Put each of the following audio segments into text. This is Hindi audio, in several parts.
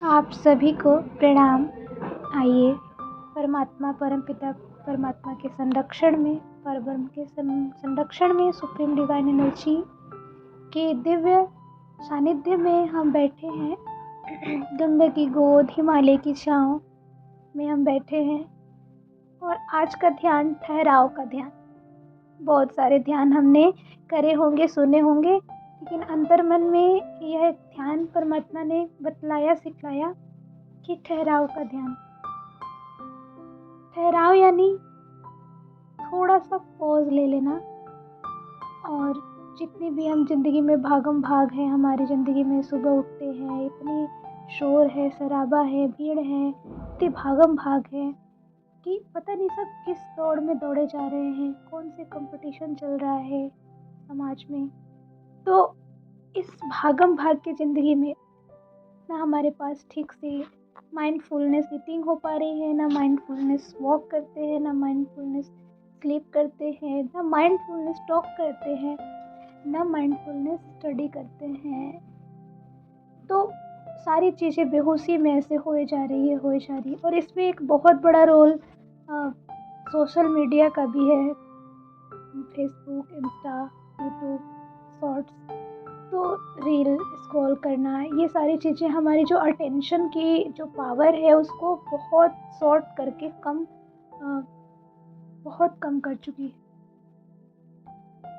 आप सभी को प्रणाम। आइए परमात्मा परमपिता परमात्मा के संरक्षण में, परब्रह्म के संरक्षण में, सुप्रीम डिवाइन एनर्जी के दिव्य सानिध्य में हम बैठे हैं। गंगा की गोद, हिमालय की छाँव में हम बैठे हैं और आज का ध्यान ठहराव का ध्यान। बहुत सारे ध्यान हमने करे होंगे, सुने होंगे, लेकिन अंतर्मन में यह ध्यान परमात्मा ने बतलाया, सिखलाया कि ठहराव का ध्यान। ठहराव यानी थोड़ा सा पॉज ले लेना। और जितनी भी हम जिंदगी में भागम भाग है, हमारी ज़िंदगी में सुबह उठते हैं, इतनी शोर है, शराबा है, भीड़ है, इतनी भागम भाग है कि पता नहीं सब किस दौड़ में दौड़े जा रहे हैं, कौन से कंपटीशन चल रहा है समाज में। तो इस भागम भाग की ज़िंदगी में ना हमारे पास ठीक से माइंडफुलनेस ईटिंग हो पा रही है, ना माइंडफुलनेस वॉक करते हैं, ना माइंडफुलनेस स्लीप करते हैं, ना माइंडफुलनेस टॉक करते हैं, ना माइंडफुलनेस स्टडी करते हैं। तो सारी चीज़ें बेहोशी में ऐसे होए जा रही है। और इसमें एक बहुत बड़ा रोल सोशल मीडिया का भी है। फेसबुक, इंस्टा, यूट्यूब, शॉर्ट्स, तो रील स्क्रॉल करना, ये सारी चीज़ें हमारी जो अटेंशन की जो पावर है उसको बहुत शॉर्ट करके बहुत कम कर चुकी है।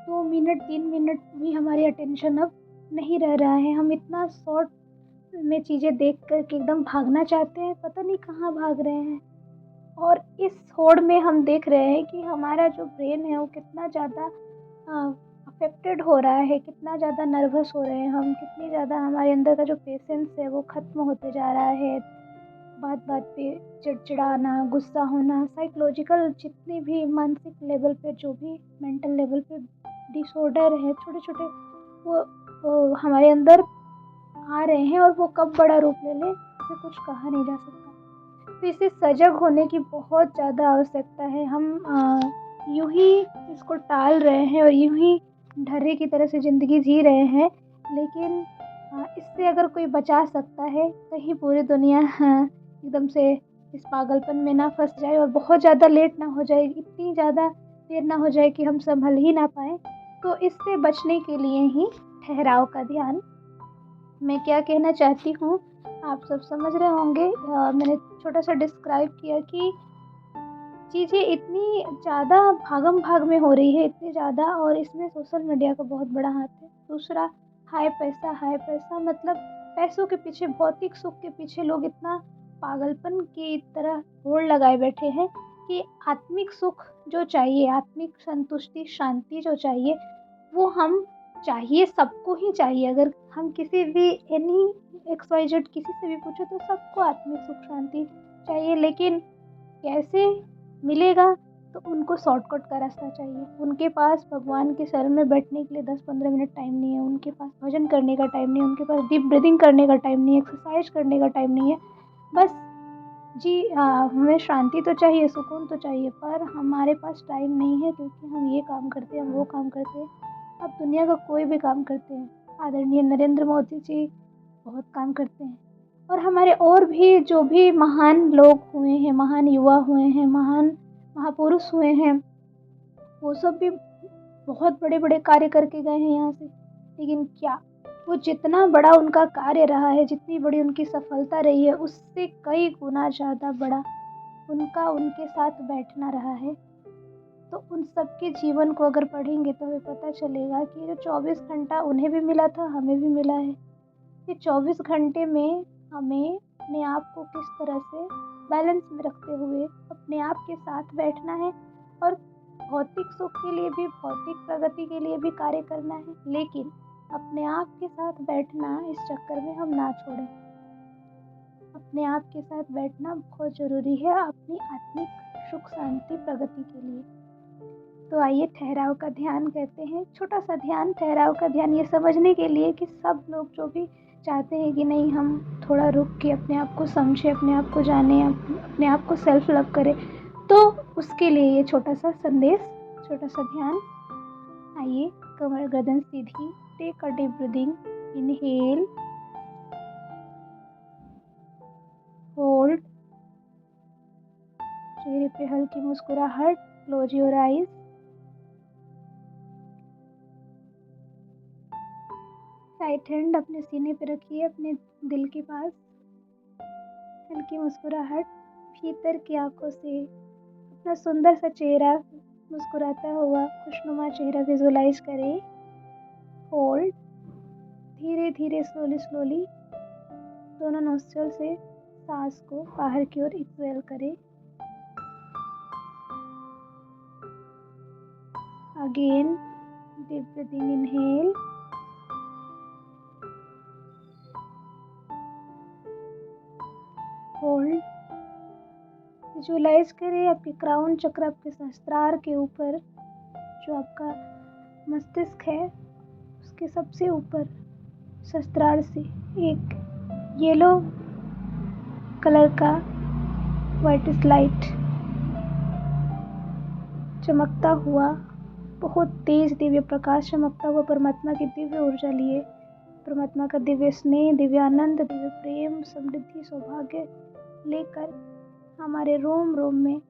2 मिनट 3 मिनट भी हमारी अटेंशन अब नहीं रह रहा है। हम इतना शॉर्ट में चीज़ें देख कर के एकदम भागना चाहते हैं, पता नहीं कहाँ भाग रहे हैं। और इस होड़ में हम देख रहे हैं कि हमारा जो ब्रेन है वो कितना ज़्यादा अफेक्टेड हो रहा है, कितना ज़्यादा नर्वस हो रहे हैं हम, कितनी ज़्यादा हमारे अंदर का जो पेशेंस है वो ख़त्म होते जा रहा है। बात बात पे चिड़चिड़ाना, गुस्सा होना, साइकोलॉजिकल जितनी भी मानसिक लेवल पे, जो भी मेंटल लेवल पे डिसऑर्डर है, छोटे छोटे वो हमारे अंदर आ रहे हैं और वो कब बड़ा रूप ले ले इसे कुछ कहा नहीं जा सकता। तो इससे सजग होने की बहुत ज़्यादा आवश्यकता है। हम यूं ही इसको टाल रहे हैं और यूं ही ढर्रे की तरह से ज़िंदगी जी रहे हैं। लेकिन इससे अगर कोई बचा सकता है, कहीं पूरी दुनिया एकदम से इस पागलपन में ना फंस जाए और बहुत ज़्यादा लेट ना हो जाए, इतनी ज़्यादा देर ना हो जाए कि हम संभल ही ना पाए। तो इससे बचने के लिए ही ठहराव का ध्यान। मैं क्या कहना चाहती हूँ आप सब समझ रहे होंगे। मैंने छोटा सा डिस्क्राइब किया कि चीज़ें इतनी ज़्यादा भागम भाग में हो रही है, इतनी ज़्यादा, और इसमें सोशल मीडिया का बहुत बड़ा हाथ है। दूसरा, हाय पैसा, मतलब पैसों के पीछे, भौतिक सुख के पीछे लोग इतना पागलपन की तरह होड़ लगाए बैठे हैं कि आत्मिक सुख जो चाहिए, आत्मिक संतुष्टि, शांति जो चाहिए, वो हम चाहिए, सबको ही चाहिए। अगर हम किसी भी XYZ किसी से भी पूछे तो सबको आत्मिक सुख, शांति चाहिए। लेकिन कैसे मिलेगा? तो उनको शॉर्टकट का रास्ता चाहिए। उनके पास भगवान के शरण में बैठने के लिए 10-15 मिनट टाइम नहीं है, उनके पास भजन करने का टाइम नहीं है, उनके पास डीप ब्रीदिंग करने का टाइम नहीं है, एक्सरसाइज करने का टाइम नहीं है। बस हमें शांति तो चाहिए, सुकून तो चाहिए, पर हमारे पास टाइम नहीं है क्योंकि हम ये काम करते हैं, हम वो काम करते हैं। अब दुनिया का कोई भी काम करते हैं, आदरणीय नरेंद्र मोदी जी बहुत काम करते हैं, और हमारे और भी जो भी महान लोग हुए हैं, महान युवा हुए हैं, महान महापुरुष हुए हैं, वो सब भी बहुत बड़े बड़े कार्य करके गए हैं यहाँ से। लेकिन क्या वो जितना बड़ा उनका कार्य रहा है, जितनी बड़ी उनकी सफलता रही है, उससे कई गुना ज़्यादा बड़ा उनका उनके साथ बैठना रहा है। तो उन सब के जीवन को अगर पढ़ेंगे तो हमें पता चलेगा कि जो 24 घंटा उन्हें भी मिला था, हमें भी मिला है। ये 24 घंटे में हमें अपने आप को किस तरह से बैलेंस में रखते हुए अपने आप के साथ बैठना है, और भौतिक सुख के लिए भी, भौतिक प्रगति के लिए भी कार्य करना है। लेकिन अपने आप के साथ बैठना इस चक्कर में हम ना छोड़ें। अपने आप के साथ बैठना बहुत ज़रूरी है अपनी आत्मिक सुख, शांति, प्रगति के लिए। तो आइए ठहराव का ध्यान कहते हैं, छोटा सा ध्यान, ठहराव का ध्यान, ये समझने के लिए कि सब लोग जो भी चाहते हैं कि नहीं हम थोड़ा रुक के अपने आप को समझें, अपने आप को जानें, अपने आप को सेल्फ लव करें, तो उसके लिए ये छोटा सा संदेश, छोटा सा ध्यान। आइए कमर गर्दन सीधी, take a deep breathing, inhale चेहरे पे हल्की मुस्कुराहट। Close your eyes. Right hand अपने सीने पे रखिए, अपने दिल के पास। हल्की मुस्कुराहट। भीतर की आंखों से अपना सुंदर सा चेहरा, मुस्कुराता हुआ खुशनुमा चेहरा विजुलाइज करें। होल्ड। धीरे धीरे स्लोली स्लोली दोनों नोस्ट्रल से सांस को बाहर की ओर एक्सहेल करें। Again deep breathing, inhale, hold. Visualize करें आपके क्राउन चक्र, आपके सहस्त्रार के ऊपर, जो आपका मस्तिष्क है उसके सबसे ऊपर सहस्त्रार से एक येलो कलर का वाइटिश लाइट चमकता हुआ, बहुत तेज दिव्य प्रकाश चमकता हुआ परमात्मा की दिव्य ऊर्जा लिए, परमात्मा का दिव्य स्नेह, दिव्य आनंद, दिव्य प्रेम, समृद्धि, सौभाग्य लेकर हमारे रोम रोम में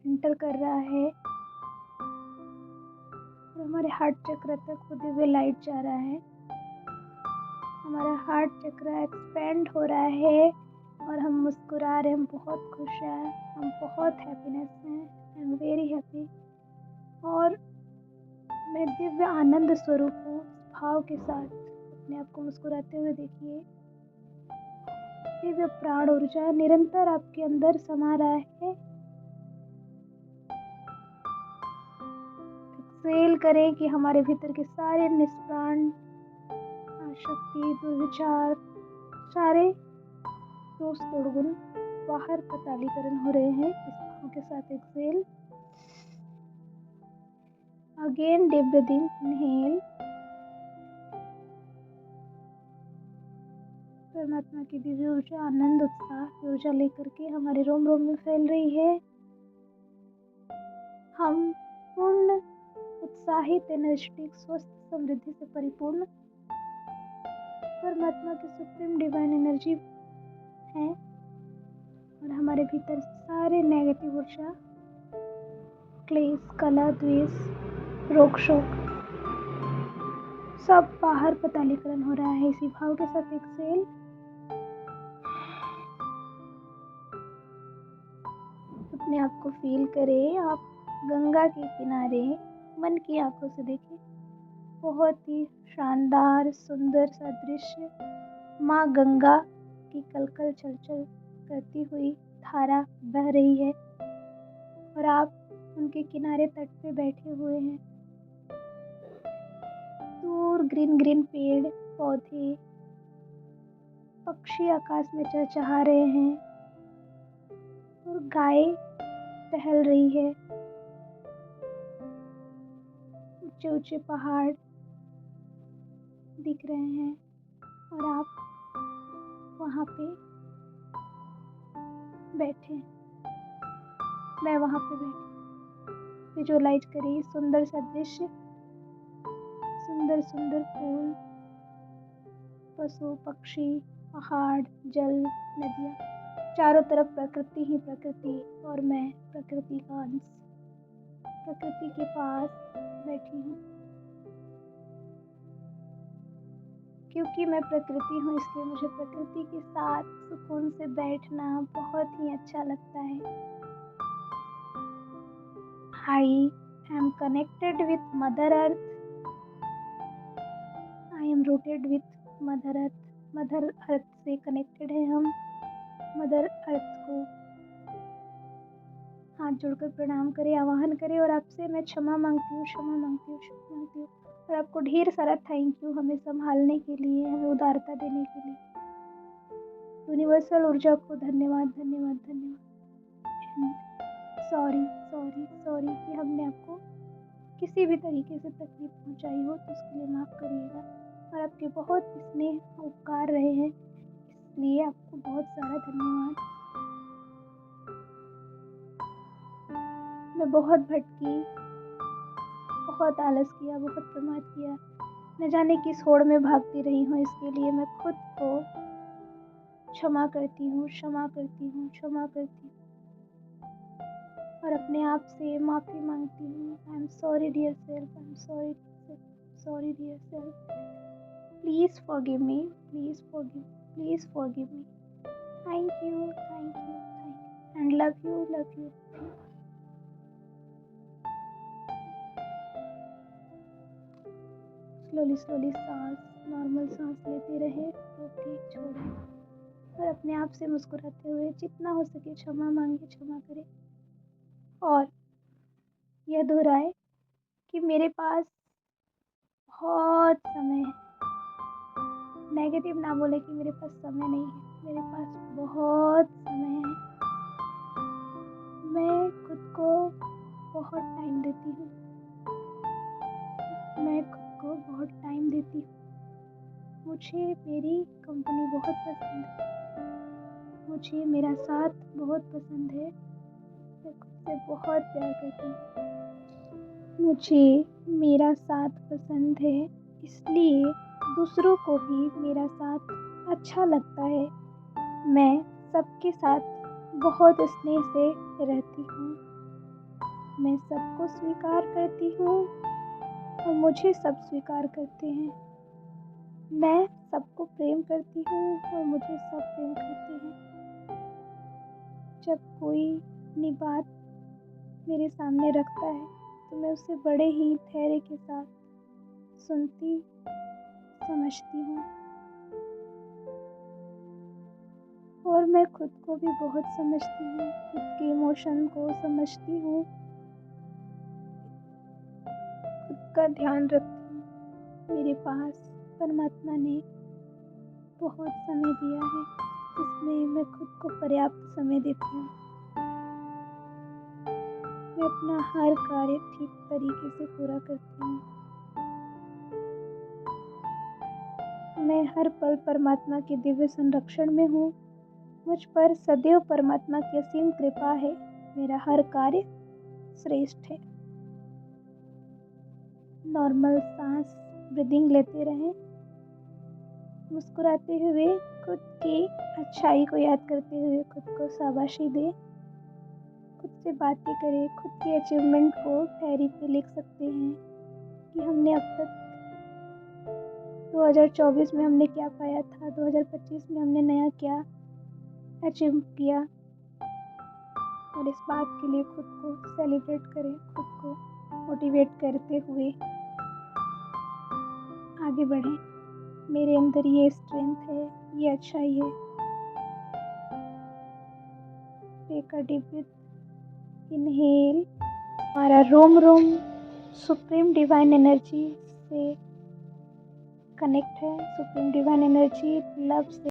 एंटर कर रहा है और हमारे हार्ट चक्र तक वो दिव्य लाइट जा रहा है। हमारा हार्ट चक्र एक्सपेंड हो रहा है और हम मुस्कुरा रहे हैं, हम बहुत खुश हैं, हम बहुत हैप्पीनेस हैं। I am very happy. और मैं दिव्य आनंद स्वरूप हूँ। भाव के साथ अपने आप को मुस्कुराते हुए देखिए। दिव्य प्राण ऊर्जा निरंतर आपके अंदर समा रहा है। एक्सहेल करें कि हमारे भीतर के सारे निष्प्राण शक्ति, दुर्विचार, सारे दोष दुर्गुण बाहर पतालीकरण हो रहे हैं इस भाव के साथ। Exhale. Again deep breathing, inhale. परमात्मा की दिव्य ऊर्जा, आनंद, उत्साह ऊर्जा लेकर के हमारे रोम रोम में फैल रही है। हम पूर्ण उत्साहित, एनर्जेटिक, स्वस्थ, समृद्धि से परिपूर्ण परमात्मा की सुप्रीम डिवाइन एनर्जी है और हमारे भीतर सारे नेगेटिव ऊर्जा, क्लेश, कलह, द्वेष, रोग शोक सब बाहर पतालीकरण हो रहा है इसी भाव के साथ। एक्सहेल। अपने आप को फील करें आप गंगा के किनारे, मन की आंखों से देखें। बहुत ही शानदार सुंदर सा दृश्य। माँ गंगा की कलकल चलचल करती हुई धारा बह रही है और आप उनके किनारे तट पे बैठे हुए हैं। दूर ग्रीन ग्रीन पेड़ पौधे, पक्षी आकाश में चहचहा रहे हैं और गाय टहल रही है। ऊंचे ऊंचे पहाड़ दिख रहे हैं और आप वहाँ पे बैठे, मैं वहाँ पे बैठी। विजुअलाइज करिए सुंदर सा दृश्य, सुंदर सुंदर फूल, पशु पक्षी, पहाड़, जल, नदियाँ, चारों तरफ प्रकृति ही प्रकृति और मैं प्रकृति का अंश, प्रकृति के पास बैठी हूँ। क्योंकि मैं प्रकृति हूँ इसलिए मुझे प्रकृति के साथ सुकून से बैठना बहुत ही अच्छा लगता है। I am connected with mother earth. I am rooted with mother earth. Mother earth से कनेक्टेड है हम। मदर अर्थ को हाथ जोड़कर प्रणाम करें, आवाहन करें और आपसे मैं क्षमा मांगती हूँ, क्षमा मांगती हूँ, क्षमा मांगती हूँ। और आपको ढेर सारा थैंक यू हमें संभालने के लिए, हमें उदारता देने के लिए। यूनिवर्सल ऊर्जा को धन्यवाद, धन्यवाद, धन्यवाद। सॉरी सॉरी सॉरी कि हमने आपको किसी भी तरीके से तकलीफ पहुंचाई हो तो उसके लिए माफ़ करिएगा। और आपके बहुत स्नेह उपकार रहे हैं, इसलिए आपको बहुत सारा धन्यवाद। मैं बहुत भटकी, बहुत आलस किया, बहुत प्रमाद किया, न जाने किस होड़ में भागती रही हूँ। इसके लिए मैं खुद को क्षमा करती हूँ, क्षमा करती हूँ, क्षमा करती हूँ और अपने आप से माफ़ी मांगती हूँ। I am sorry dear self, I am sorry, sorry dear self. Please forgive me, please forgive, please forgive me. Thank you, thank you, thank you and love you, love you. Slowly slowly सांस, नॉर्मल सांस लेते रहे, रोके, छोड़े और अपने आप से मुस्कुराते हुए जितना हो सके क्षमा मांगे, क्षमा करें और यह दोहराए कि मेरे पास बहुत समय है। नेगेटिव ना बोले कि मेरे पास समय नहीं है, मेरे पास बहुत समय है। मैं खुद को बहुत टाइम देती हूँ, मैं खुद को बहुत टाइम देती हूँ। मुझे मेरी कंपनी बहुत पसंद है, मुझे मेरा साथ बहुत पसंद है। मैं खुद से बहुत प्यार करती हूँ। मुझे मेरा साथ पसंद है, इसलिए दूसरों को भी मेरा साथ अच्छा लगता है। मैं सबके साथ बहुत स्नेह से रहती हूँ। मैं सबको स्वीकार करती हूँ और मुझे सब स्वीकार करते हैं। मैं सबको प्रेम करती हूँ और मुझे सब प्रेम करते हैं। जब कोई अपनी बात मेरे सामने रखता है तो मैं उसे बड़े ही धैर्य के साथ सुनती, समझती हूँ और मैं खुद को भी बहुत समझती हूँ, खुद के इमोशन को समझती हूँ, खुद का ध्यान रखती हूँ। मेरे पास परमात्मा ने बहुत समय दिया है जिसमें मैं खुद को पर्याप्त समय देती हूँ। मैं अपना हर कार्य ठीक तरीके से पूरा करती हूँ। मैं हर पल परमात्मा के दिव्य संरक्षण में हूँ। मुझ पर सदैव परमात्मा की असीम कृपा है। मेरा हर कार्य श्रेष्ठ है। नॉर्मल सांस ब्रीदिंग लेते रहें, मुस्कुराते हुए खुद की अच्छाई को याद करते हुए खुद को शाबाशी दें, खुद से बातें करें, खुद के अचीवमेंट को डायरी पे लिख सकते हैं कि हमने अब तक 2024 में हमने क्या पाया था, 2025 में हमने नया क्या अचीव किया और इस बात के लिए खुद को सेलिब्रेट करें, खुद को मोटिवेट करते हुए आगे बढ़ें। मेरे अंदर ये स्ट्रेंथ है, ये अच्छाई है। Take a deep breath, inhale. हमारा रोम रोम सुप्रीम डिवाइन एनर्जी से कनेक्ट है, सुप्रीम डिवाइन एनर्जी लव से